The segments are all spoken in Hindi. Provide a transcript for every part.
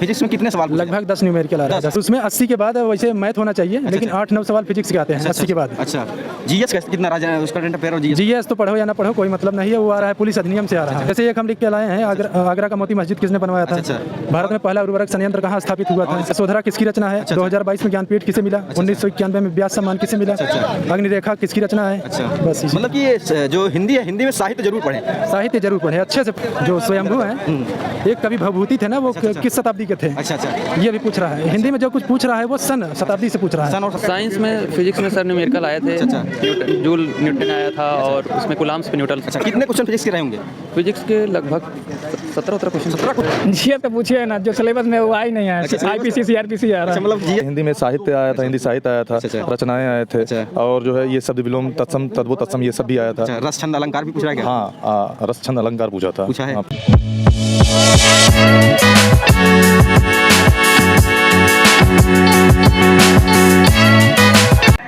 फिजिक्स में कितने सवाल पूछे? लगभग 10 न्यूमेरिकल आ रहा है। उसमें 80 के बाद वैसे मैथ होना चाहिए, लेकिन 8-9 सवाल फिजिक्स के आते हैं 80 के बाद। अच्छा, जीएस कितना राजा है उसका करंट अफेयर और जीएस? जीएस तो पढ़ो या ना पढ़ो कोई मतलब नहीं है, वो आ रहा है पुलिस अधिनियम से आ रहा है। जैसे एक हम लिख के लाए हैं, आगरा का मोती मस्जिद किसने बनवाया था? भारत में पहला उर्वरक संयंत्र कहाँ स्थापित हुआ था? यशोधरा किसकी रचना है? 2022 में ज्ञानपीठ किसे मिला? 1991 में व्यास सम्मान किसे मिला? अग्निरेखा किसकी रचना है? बस मतलब कि जो हिंदी है, हिंदी में साहित्य जरूर पढ़े, साहित्य जरूर पढ़े अच्छे से। जो स्वयंभू है, एक कवि भवभूति थे ना, वो किस शताब्दी के थे? ये भी पूछ रहा है। हिंदी में जो कुछ पूछ रहा है वो सन शताब्दी से पूछ रहा है। साइंस में फिजिक्स में सर न्यूमेरिकल आए थे, जूल न्यूटन आया था और उसमें कूलम्ब्स पे न्यूटन। कितने क्वेश्चन फिजिक्स के रहे होंगे? फिजिक्स के लगभग 17 क्वेश्चन। जी तो पूछिए ना, जो सिलेबस में वो आई नहीं है। आईपीसी सीआरपीसी आ रहा है। मतलब हिंदी में साहित्य आया था, हिंदी साहित्य आया था, रचनाएं आए थे, और जो है ये शब्द विलोम तत्सम तद्भव तत्सम ये सब भी आया था। रस छंद अलंकार भी पूछ रहा है क्या? हाँ, रस छंद अलंकार पूछा है।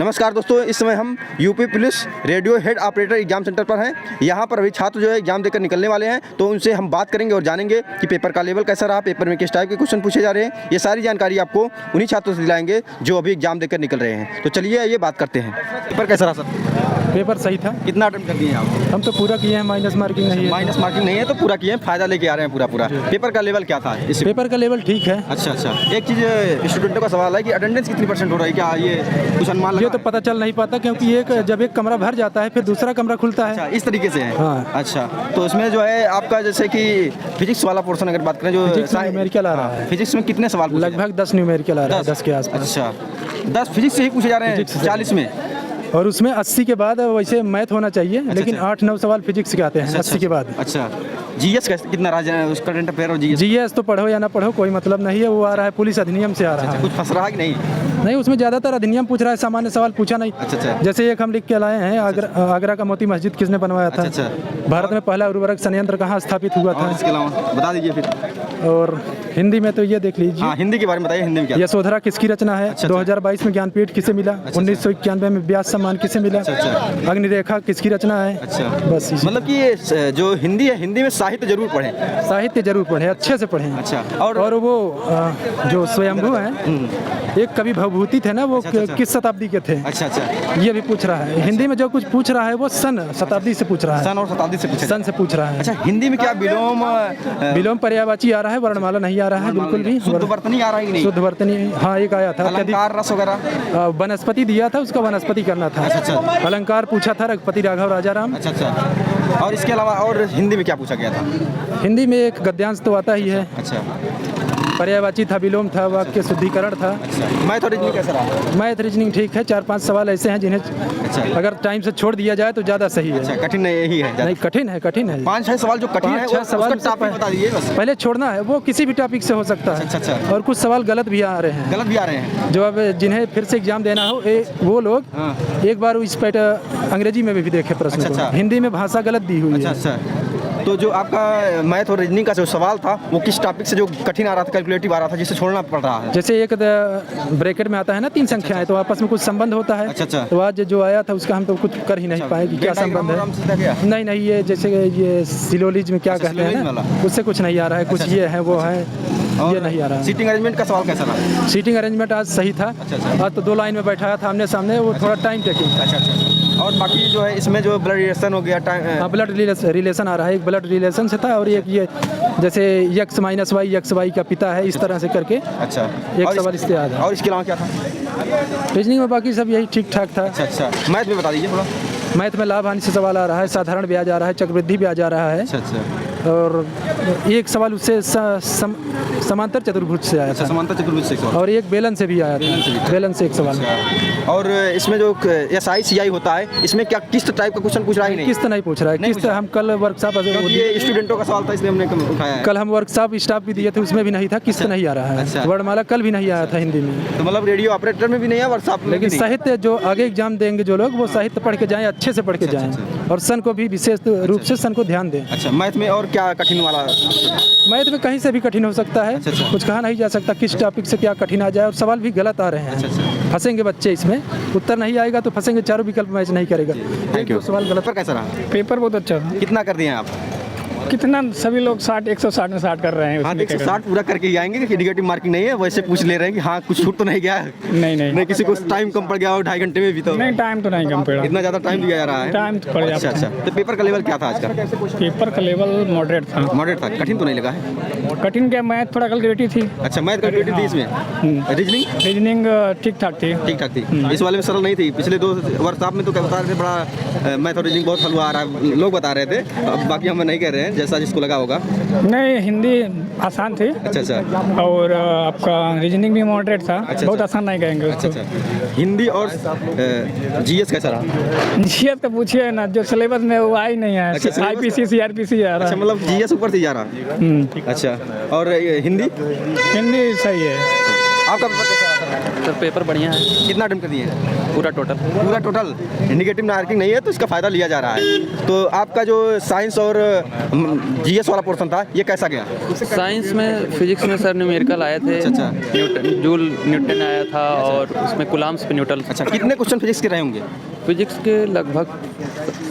नमस्कार दोस्तों, इस समय हम UP police radio head operator exam centre पर हैं। यहाँ पर अभी छात्र जो है एग्जाम देकर निकलने वाले हैं, तो उनसे हम बात करेंगे और जानेंगे कि पेपर का लेवल कैसा रहा, पेपर में किस टाइप के क्वेश्चन पूछे जा रहे हैं। ये सारी जानकारी आपको उन्हीं छात्रों से दिलाएंगे जो अभी एग्जाम देकर निकल रहे हैं। तो चलिए ये बात करते हैं। पेपर कैसा रहा सर? पेपर सही था। कितना अटेम्प्ट कर दिए आप? हम तो पूरा किए हैं, माइनस मार्किंग नहीं है। माइनस मार्किंग नहीं है तो पूरा किए हैं, फायदा लेके आ रहे हैं पूरा। पेपर का लेवल क्या था? इस पेपर का लेवल ठीक है। अच्छा, एक चीज़ स्टूडेंटों का सवाल है कि अटेंडेंस कितनी % हो रही है, क्या ये कुछ अनुमान लगा? ये तो पता चल नहीं पाता, क्योंकि जब एक कमरा भर जाता है फिर दूसरा कमरा खुलता है। अच्छा, इस तरीके से है। हाँ। अच्छा, तो इसमें जो है आपका जैसे कि फिजिक्स वाला पोर्शन अगर बात करें, जो न्यूमेरिकल आ रहा है, फिजिक्स में कितने सवाल? लगभग 10 न्यूमेरिकल आ रहा है, 10 के आसपास। अच्छा, 10 फिजिक्स से ही पूछे जा रहे हैं 40 में, और उसमें 80 के बाद वैसे मैथ होना चाहिए, लेकिन 8-9 सवाल फिजिक्स के आते हैं 80 के बाद। अच्छा, जीएस कितना राजा है उसका करंट अफेयर और जीएस तो पढ़ो या ना पढ़ो कोई मतलब नहीं है, वो आ रहा है पुलिस अधिनियम से आ रहा है। कुछ फंस रहा है कि नहीं, उसमें ज़्यादातर अधिनियम पूछ रहा है, सामान्य सवाल पूछा नहीं। जैसे एक हम लिख के लाए हैं, आगरा का मोती मस्जिद किसने बनवाया था? भारत में पहला उर्वरक संयंत्र कहाँ स्थापित हुआ था? इसके अलावा बता दीजिए फिर। और हिंदी में तो ये देख लीजिए। हाँ, हिंदी के बारे में बताइए। हिंदी में क्या? यशोधरा किसकी रचना है? 2022 में ज्ञानपीठ किसे मिला? 1991 में व्यास सम्मान किसे मिला? अग्निरेखा किसकी रचना है? बस मतलब कि ये जो हिंदी है, हिंदी में साहित्य जरूर पढ़े, साहित्य जरूर पढ़े, अच्छे से पढ़े। अच्छा, और वो जो स्वयंभू है, एक कवि भवभूति थे ना, वो किस शताब्दी के थे? अच्छा, ये भी पूछ रहा है। हिंदी में जो कुछ पूछ रहा है वो सन शताब्दी से पूछ रहा है। सन और शताब्दी से पूछ रहा है। अच्छा, हिंदी में क्या विलोम पर्यायवाची आ रहा है, वर्णमाला नहीं आ रहा है बिल्कुल भी। शुद्ध वर्तनी आ रहा है? शुद्ध वर्तनी, हाँ, एक आया था। अलंकार रस वगैरह वनस्पति दिया था, उसका वनस्पति करना था। अलंकार पूछा था रघुपति राघव राजाराम। अच्छा, और इसके अलावा और हिंदी में क्या पूछा गया था? हिंदी में एक गद्यांश तो आता ही है। अच्छा, पर्यायवाची था, विलोम था, वाक्य शुद्धिकरण था। मैथ और रीजनिंग कैसा रहा? मैथ रीजनिंग ठीक है। 4-5 सवाल ऐसे हैं जिन्हें अगर टाइम से छोड़ दिया जाए तो ज़्यादा सही है। अच्छा, कठिन यही है? नहीं, कठिन है। 5-6 सवाल जो कठिन है, उसका टॉपिक बता दीजिए बस। पहले छोड़ना है, वो किसी भी टॉपिक से हो सकता है। अच्छा, और कुछ सवाल गलत भी आ रहे हैं। जो अब जिन्हें फिर से एग्जाम देना हो, वो लोग एक बार इस पर अंग्रेजी में भी देखे प्रश्न को। हिंदी में भाषा गलत दी हुई है। अच्छा, तो जो आपका मैथ और रीजनिंग का जो सवाल था, वो किस टॉपिक से जो कठिन आ रहा था, कैलकुलेटिव आ रहा था, जिससे छोड़ना पड़ रहा है? जैसे एक ब्रैकेट में आता है ना 3 संख्याएं, तो आपस में कुछ संबंध होता है। अच्छा, तो आज जो आया था उसका हम तो कुछ कर ही नहीं पाए कि क्या संबंध है। नहीं, ये जैसे ये सिलोलिज्म क्या कहते हैं ना, उससे कुछ नहीं आ रहा है। कुछ ये है, वो है, ये नहीं आ रहा है। सीटिंग अरेंजमेंट का सवाल कैसा रहा? सीटिंग अरेंजमेंट आज सही था। आज तो 2 लाइन में बैठाया था आमने सामने, वो थोड़ा टाइम टेकिंग। अच्छा, और बाकी जो है इसमें जो ब्लड रिलेशन हो गया, ब्लड रिलेशन आ रहा है। एक ब्लड रिलेशन से था, और एक ये जैसे x - y XY का पिता है, इस तरह से करके। अच्छा, एक सवाल इससे याद है। और इसके अलावा क्या था? रीजनिंग में बाकी सब यही ठीक ठाक था। अच्छा, मैथ में बता दीजिए थोड़ा। मैथ में लाभ हानि से सवाल आ रहा है, साधारण ब्याज आ रहा है, चक्रवृद्धि ब्याज आ रहा है। और एक सवाल उससे समांतर चतुर्भुज से आया था। समांतर चतुर्भुज से। और एक बेलन से भी आया था। बेलन से एक सवाल। और इसमें जो SI CI होता है, इसमें क्या किस्त टाइप का क्वेश्चन पूछ रहा है? किस्त नहीं पूछ रहा है। किस्त हम कल वर्कशॉप, ये स्टूडेंटों का सवाल था इसलिए हमने उठाया है। कल हम वर्कशॉप स्टाफ भी दिए थे, उसमें भी नहीं था। किस्त नहीं आ रहा है। वर्णमाला कल भी नहीं आया था हिंदी में। तो मतलब रेडियो ऑपरेटर में भी नहीं है, वर्कशॉप में। लेकिन साहित्य जो आगे एग्जाम देंगे जो लोग, वो साहित्य पढ़ के जाएं, अच्छे से पढ़ के जाएं, और सन को भी विशेष रूप से सन को ध्यान दें। अच्छा, मैथ में और क्या कठिन वाला? मैथ में कहीं से भी कठिन हो सकता है। कुछ कहा नहीं जा सकता किस टॉपिक से क्या कठिन आ जाए, और सवाल भी गलत आ रहे हैं। फंसेंगे बच्चे इसमें, उत्तर नहीं आएगा तो फंसेंगे, चारों विकल्प मैच नहीं करेगा। Thank you. सवाल गलत। कैसा रहा? पेपर बहुत अच्छा था। कितना कर दिए आप? कितना सभी लोग 160 में 60 कर रहे हैं हाँ उसमें 160 पूरा करके ही आएंगे कि निगेटिव मार्किंग नहीं है, वैसे पूछ ले रहे हैं कि हाँ कुछ छूट तो नहीं गया है? नहीं किसी को टाइम कम पड़ गया हो 2.5 घंटे में भी तो नहीं, टाइम तो नहीं कम पड़ा, इतना ज़्यादा टाइम दिया जा रहा है? टाइम तो पड़ अच्छा जाता अच्छा। तो पेपर का लेवल क्या था आज का? पेपर का लेवल मॉडरेट था। मॉडरेट था, कठिन तो नहीं लगा है? कठिन क्या, मैथ थोड़ा कैलकुलेटिव थी। अच्छा, मैथ कैलकुलेटिव थी इसमें? रीजनिंग ठीक ठाक थी। ठीक ठाक थी, इस वाले में सरल नहीं थी। पिछले 2 वर्कशॉप में तो क्या बता रहे थे, बड़ा मैथ और रीजनिंग बहुत हलवा आ रहा है, लोग बता रहे थे। अब बाकी हम नहीं कह रहे हैं, जैसा जिसको लगा होगा। नहीं, हिंदी आसान थी। अच्छा अच्छा। और आपका रीजनिंग भी मॉडरेट था। अच्छा, बहुत अच्छा। आसान नहीं कहेंगे अच्छा उसको। अच्छा। हिंदी और जीएस कैसा रहा? जीएस तो पूछिए ना, जो सिलेबस में वो आ ही नहीं है। अच्छा, syllabus IPC CRPC आ रहा अच्छा, है। मतलब जीएस ऊपर से जा रहा है। अच्छा, और ये हिंदी? हिंदी सही है। आपका पेपर कैसा रहा सर? सर पेपर बढ़िया है, कितना अटेम्प्ट कर दिए हैं? पूरा टोटल। पूरा टोटल निगेटिव मार्किंग नहीं है तो इसका फ़ायदा लिया जा रहा है। तो आपका जो साइंस और जीएस वाला पोर्शन था ये कैसा गया? साइंस में फिजिक्स में सर न्यूमेरिकल आए थे। अच्छा। न्यूटन आया था और उसमें कुलाम्स पे न्यूटन। अच्छा, कितने क्वेश्चन फिजिक्स के रहे होंगे? फिजिक्स के लगभग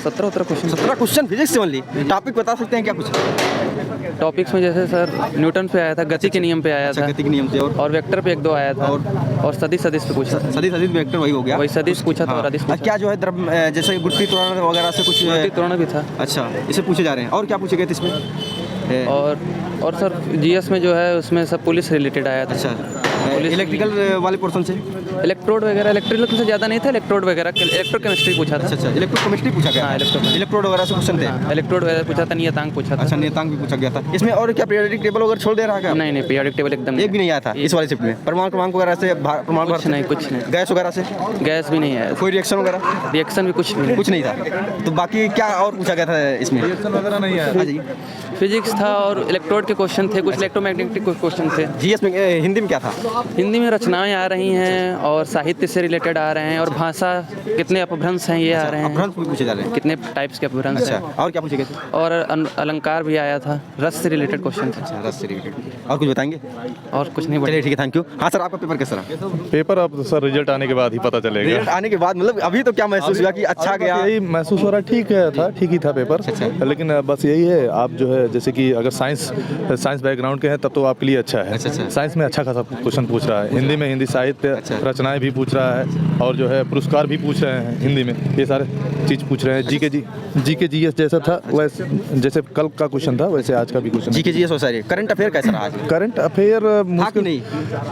17 क्वेश्चन। 17 क्वेश्चन फिजिक्स से ओनली? टॉपिक बता सकते हैं क्या कुछ? टॉपिक्स में जैसे सर न्यूटन पे आया था, गति के नियम पे आया अच्छा, था, गति के नियम से और वेक्टर पे 1-2 आया था, और सदिश पे पूछा था। सदिश वेक्टर वही हो गया। वही सदिश पूछा था हाँ। और अदिश पूछा। क्या जो है जैसे गुरुत्वीय त्वरण वगैरह से कुछ त्वरण भी था। अच्छा, इसे पूछे जा रहे हैं। और क्या पूछे गए थे इसमें? और सर जीएस में जो है उसमें सब पुलिस रिलेटेड आया था। अच्छा, इलेक्ट्रिकल वाले पोर्शन से? इलेक्ट्रोड वगैरह, इलेक्ट्रिकल से ज़्यादा नहीं था, इलेक्ट्रोड वगैरह, इलेक्ट्रोकेमिस्ट्री पूछा था। अच्छा अच्छा, इलेक्ट्रोकेमिस्ट्री पूछा गया? हाँ, इलेक्ट्रोड वगैरह से क्वेश्चन थे? इलेक्ट्रोड वगैरह पूछा था, नियतांक पूछा था। अच्छा, नियतांक भी पूछा गया था। इसमें और क्या पीरियोडिक टेबल वगैरह छोड़ दे रहा है क्या? नहीं, पीरियोडिक टेबल एकदम एक भी नहीं आया था इस वाले शिफ्ट में? परमाणु क्रमांक वगैरह से, परमाणु कुछ नहीं। गैस वगैरह से? गैस भी नहीं आया, कोई रिएक्शन वगैरह? रिएक्शन भी कुछ नहीं। कुछ नहीं था। तो बाकी क्या और पूछा गया था इसमें? वगैरह नहीं है। हाँ जी, फिजिक्स था और इलेक्ट्रोड के क्वेश्चन थे, कुछ इलेक्ट्रोमैग्नेटिक क्वेश्चन थे। जीएस में हिंदी में क्या था? हिंदी में रचनाएं आ रही हैं और साहित्य से रिलेटेड आ रहे हैं, और भाषा कितने अपभ्रंश हैं ये आ रहे हैं, अपभ्रंश भी पूछे जा रहे हैं? कितने टाइप्स के अपभ्रंश अच्छा, हैं, और क्या पूछे गए थे? और अलंकार भी आया था, रस से रिलेटेड क्वेश्चन थे। अच्छा, रस से रिलेटेड। और कुछ बताएंगे? और कुछ नहीं चलिए बढ़िया। ठीक है, थैंक यू। हाँ सर, आपका पेपर कैसा रहा? पेपर अब सर रिजल्ट आने के बाद ही पता चलेगा। रिजल्ट आने के बाद मतलब अभी तो क्या महसूस हुआ कि अच्छा गया? यही महसूस हो रहा है, ठीक ही था पेपर। लेकिन बस यही है, आप जो है जैसे कि अगर साइंस बैकग्राउंड के हैं तब तो आपके लिए अच्छा है। अच्छा। साइंस में अच्छा खासा क्वेश्चन पूछ रहा है, हिंदी में हिंदी साहित्य अच्छा। रचनाएं भी पूछ रहा है, और जो है पुरस्कार भी पूछ रहे हैं हिंदी में, ये सारे चीज़ पूछ रहे हैं। जीके जीएस जैसा था वैसे, जैसे कल का क्वेश्चन था वैसे आज का भी क्वेश्चन। जीके जीएस हो सारी। करंट अफेयर कैसा रहा आज? करंट अफेयर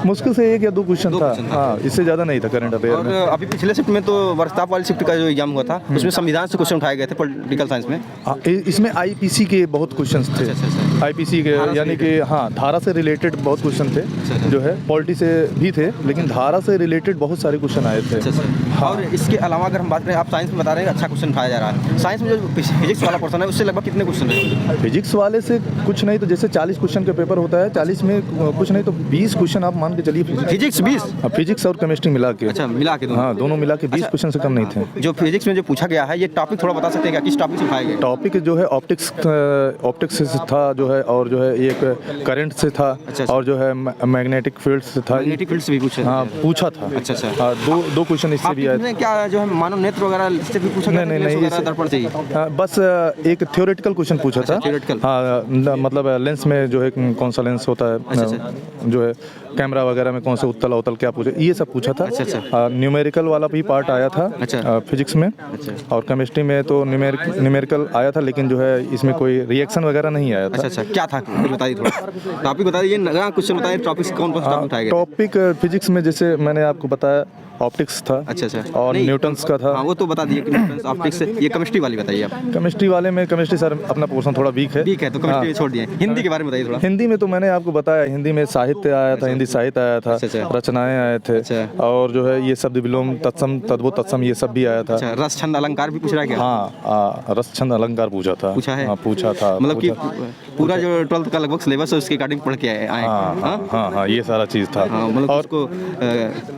मुश्किल से 1 या 2 क्वेश्चन था। हाँ, इससे ज़्यादा नहीं था करंट अफेयर और में। अभी पिछले शिफ्ट में तो वर्कशॉप वाली शिफ्ट का जो एग्जाम हुआ था उसमें संविधान से क्वेश्चन उठाए गए थे, पॉलिटिकल साइंस में। हाँ, इसमें आईपीसी के बहुत क्वेश्चंस थे। अच्छा। आईपीसी के यानी कि हाँ, धारा से रिलेटेड बहुत क्वेश्चन थे, जो है पॉलिटी से भी थे, लेकिन धारा से रिलेटेड बहुत सारे क्वेश्चन आए थे। हाँ। और इसके अलावा अगर हम बात करें, आप साइंस में बता रहे हैं अच्छा क्वेश्चन उठाया जा रहा है, साइंस में जो फिजिक्स वाला पोर्शन है उससे लगभग कितने क्वेश्चन रहे? फिजिक्स वाले से कुछ नहीं तो जैसे 40 क्वेश्चन का पेपर होता है, 40 में कुछ नहीं तो 20 क्वेश्चन आप मान के चलिए। फिजिक्स 20? फिजिक्स और केमिस्ट्री मिला के। अच्छा, मिला के? हाँ, दोनों मिला के 20 क्वेश्चन से कम नहीं थे। जो फिजिक्स में जो पूछा गया है, ये टॉपिक थोड़ा बता सकते हैं क्या, किस टॉपिक से उठाए गए? टॉपिक जो है ऑप्टिक्स से था, जो है, और जो है एक करंट से था। अच्छा। और जो है मैग्नेटिक फील्ड से था। मैग्नेटिक फील्ड से भी पूछा? हाँ, पूछा था। अच्छा। हाँ, दो क्वेश्चन इससे भी आए थे। क्या जो है मानव नेत्र वगैरह से भी पूछा? नहीं, दर्पण से ही? हाँ, बस एक थ्योरेटिकल क्वेश्चन पूछा था। theoretical? हाँ, मतलब लेंस में जो है कौन सा लेंस होता है, जो है कैमरा वगैरह में कौन से उत्तल अवतल क्या पूछे, ये सब पूछा था। अच्छा। न्यूमेरिकल वाला भी पार्ट आया था। अच्छा। फिजिक्स में। और केमिस्ट्री में तो न्यूमेरिकल आया था, लेकिन जो है इसमें कोई रिएक्शन वगैरह नहीं आया था। अच्छा, क्या था कुछ बताइए, थोड़ा टॉपिक बता दीजिए, क्वेश्चन बताइए, टॉपिक कौन सा टॉपिक उठाए गए? टॉपिक फिजिक्स में जैसे मैंने आपको बताया ऑप्टिक्स था। अच्छा। और न्यूटन्स का था। हाँ, वो तो बता दिए कि न्यूटन्स, ऑप्टिक्स। ये केमिस्ट्री वाली बताइए आप। केमिस्ट्री वाले में केमिस्ट्री सर अपना पोर्शन थोड़ा वीक है। तो केमिस्ट्री छोड़ दिए। हिंदी के बारे में बताइए थोड़ा। हिंदी में तो मैंने आपको बताया, हिंदी में साहित्य आया था, हिंदी साहित्य आया था, रचनाएं आए थे, और जो है ये शब्द विलोम, तत्सम, तद्भव, तत्सम, ये सब भी आया था। रस छंद अलंकार भी पूछ रहा है क्या? हाँ, रस छंद अलंकार पूछा था। पूछा है? हाँ, पूछा था। मतलब कि पूरा जो 12th का लगभग सिलेबस है उसके अकॉर्डिंग पढ़ के आए हैं। हाँ, ये सारा चीज़ था। हाँ, मतलब और उसको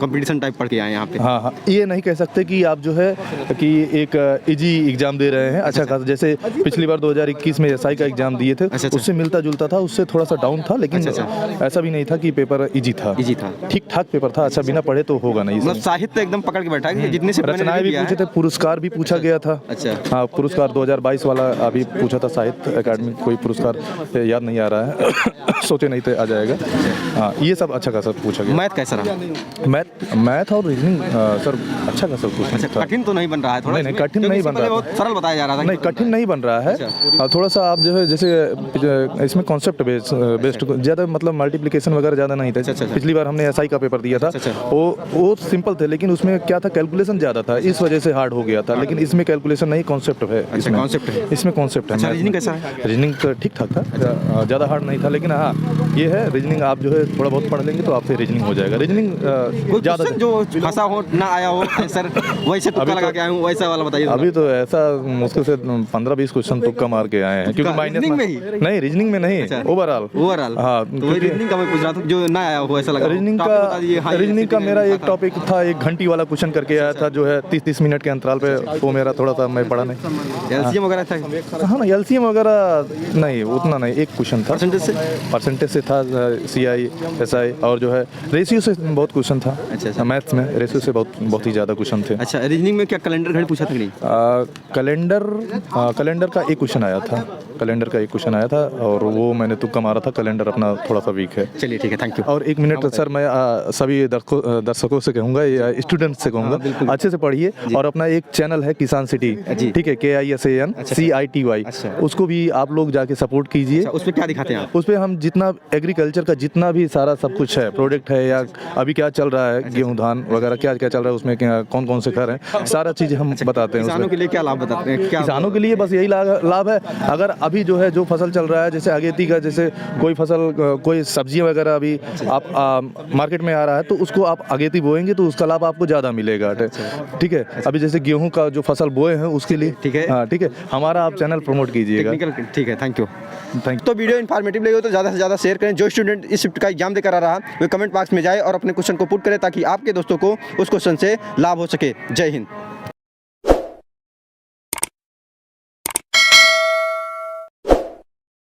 कंपटीशन टाइप पढ़ के आए यहाँ पे। हाँ, ये नहीं कह सकते कि आप जो है कि एक इजी एग्जाम दे रहे हैं अच्छा खासा। जैसे पिछली बार 2021 में एसआई का एग्जाम दिए थे, उससे मिलता जुलता था, उससे थोड़ा सा डाउन था, लेकिन ऐसा भी नहीं था कि पेपर इजी था। ठीक ठाक पेपर था। अच्छा, बिना पढ़े तो होगा नहीं। मतलब साहित्य एकदम पकड़ के बैठा है, जितने से रचनाएं भी पूछे थे, पुरस्कार भी पूछा गया था। अच्छा। हाँ, पुरस्कार 2022 वाला अभी पूछा था, साहित्य अकादमी कोई पुरस्कार याद नहीं आ रहा है सोचे नहीं थे आ जाएगा। हाँ, ये सब अच्छा खासा पूछा गया। मैथ कैसा रहा? मैथ और रीजनिंग सर अच्छा खासा पूछा। अच्छा, कठिन तो नहीं बन रहा है थोड़ा? नहीं, कठिन नहीं बन रहा है, बहुत सरल बताया जा रहा था। नहीं, कठिन नहीं बन रहा है। थोड़ा सा आप जो है जैसे इसमें कॉन्सेप्ट बेस्ड ज़्यादा, मतलब मल्टीप्लिकेशन वगैरह ज़्यादा नहीं था। पिछली बार हमने एसआई का पेपर दिया था, वो सिंपल थे, लेकिन उसमें क्या था, कैलकुलेशन ज़्यादा था, इस वजह से हार्ड हो गया था। लेकिन इसमें कैलकुलेशन नहीं, कॉन्सेप्ट है। इसमें कॉन्सेप्ट है। रीजनिंग कैसा है? रीजनिंग तो ठीक ठाक था, ज़्यादा हार्ड नहीं था, लेकिन हाँ ये है, रीजनिंग आप जो है थोड़ा बहुत पढ़ लेंगे तो आपसे रीजनिंग हो जाएगा। रीजनिंग ज़्यादा जो फंसा हो ना आया हो सर, वैसे तुक्का लगा के आए हूँ, वैसा वाला बताइए। अभी तो ऐसा मुश्किल से 15-20 क्वेश्चन तुक्का मार के आए हैं, क्योंकि माइनस में ही नहीं, रीजनिंग में नहीं, ओवरऑल। हाँ, रीजनिंग का मैं पूछ रहा था, जो ना आया हो ऐसा लगा। रीजनिंग का मेरा एक टॉपिक था, एक घंटी वाला क्वेश्चन करके आया था, जो है 30-30 मिनट के अंतराल पे, वो मेरा थोड़ा सा मैं पढ़ा नहीं। एलसीएम वगैरह था? हाँ ना, एलसीएम वगैरह नहीं, उतना नहीं, एक क्वेश्चन था। परसेंटेज से था, सीआई एसआई, और जो है रेशियो से बहुत क्वेश्चन था। अच्छा, मैथ्स में रेशियो से बहुत ही ज़्यादा क्वेश्चन थे। अच्छा, रीजनिंग में क्या कैलेंडर घड़ी पूछा था कि नहीं? कैलेंडर का एक क्वेश्चन आया था, और वो मैंने तुक्का मारा था। कैलेंडर अपना थोड़ा सा वीक है। चलिए ठीक है, थैंक यू। और एक मिनट सर, मैं सभी दर्शकों से कहूँगा या स्टूडेंट्स से कहूँगा, अच्छे से पढ़िए, और अपना एक चैनल है किसान सिटी, ठीक है, KISAN CITY, उसको भी आप लोग जाके सपोर्ट कीजिए। उस पर क्या दिखाते हैं आप? उस पर हम जितना एग्रीकल्चर का जितना भी सारा सब कुछ है, प्रोडक्ट है, या अभी क्या चल रहा है, गेहूँ धान वगैरह क्या क्या चल रहा है, उसमें कौन कौन से खर हैं, सारा चीज़ हम बताते हैं। किसानों के लिए क्या लाभ बताते हैं? किसानों के लिए बस यही लाभ है। अगर अभी जो है जो फसल चल रहा है, जैसे अगेती का, जैसे कोई फसल, कोई सब्जियां वगैरह अभी आप मार्केट में आ रहा है, तो उसको आप अगेती बोएंगे तो उसका लाभ आपको ज़्यादा मिलेगा। ठीक है, अभी जैसे गेहूं का जो फसल बोए हैं उसके लिए, ठीक है, हाँ ठीक है, हमारा आप चैनल प्रमोट कीजिएगा। ठीक है, थैंक यू। तो वीडियो इन्फॉर्मेटिव लगे तो ज़्यादा से ज़्यादा शेयर करें। जो स्टूडेंट इस शिफ्ट का एग्जाम देकर आ रहा वे कमेंट बॉक्स में जाए और अपने क्वेश्चन को पुट करें, ताकि आपके दोस्तों को उस क्वेश्चन से लाभ हो सके। जय हिंद।